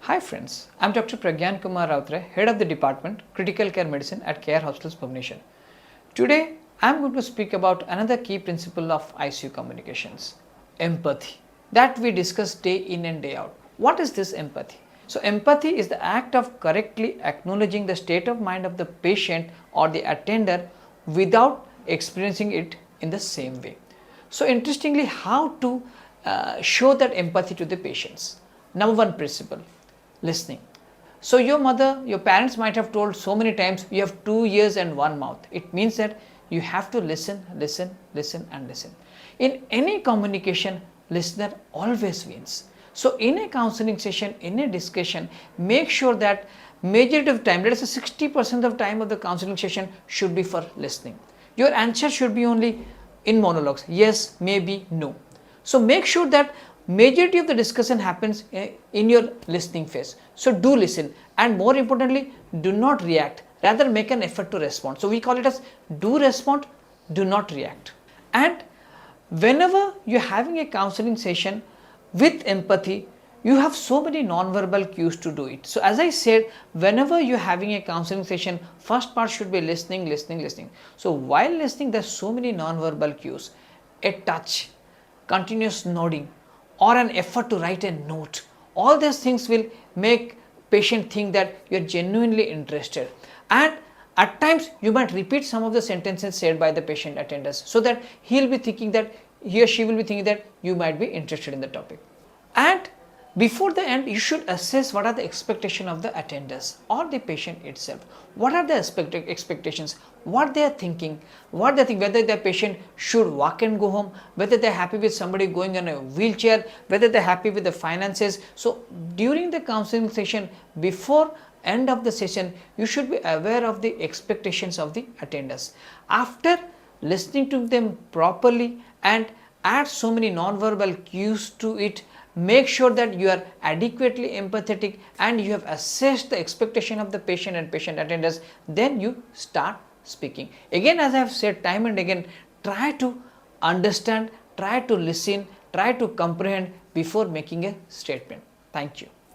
Hi friends, I am Dr. Pragyan Head of the Department Critical Care Medicine at Care Hospitals, Bhubaneswar. Today, I am going to speak about another key principle of ICU communications, empathy, that we discuss day in and day out. What is this empathy? So, empathy is the act of correctly acknowledging the state of mind of the patient or the attender without experiencing it in the same way. So, interestingly, how to show that empathy to the patients. Number one principle, listening. So your parents might have told so many times, you have 2 ears and 1 mouth. It means that you have to listen and listen. In any communication, listener always wins. So in a counseling session, in a discussion, make sure that majority of time, let us say 60% of time of the counseling session should be for listening. Your answer should be only in monologues, yes, maybe, no. So make sure that majority of the discussion happens in your listening phase. So do listen, and more importantly, do not react, rather make an effort to respond. So we call it as do respond, do not react. And whenever you're having a counseling session with empathy, you have so many non-verbal cues to do it. So as I said, whenever you're having a counseling session, first part should be listening. So while listening, there's so many non-verbal cues, a touch, continuous nodding, or an effort to write a note. All these things will make patient think that you are genuinely interested. And at times you might repeat some of the sentences said by the patient attenders, so that he or she will be thinking that you might be interested in the topic. And before the end, you should assess what are the expectations of the attenders or the patient itself. What are the expectations? What they are thinking? Whether the patient should walk and go home, whether they are happy with somebody going on a wheelchair, whether they are happy with the finances. So during the counseling session, before end of the session, you should be aware of the expectations of the attenders. After listening to them properly and add so many non-verbal cues to it, make sure that you are adequately empathetic and you have assessed the expectation of the patient and patient attenders, then you start speaking. Again, as I have said time and again, try to understand, try to listen, try to comprehend before making a statement. Thank you.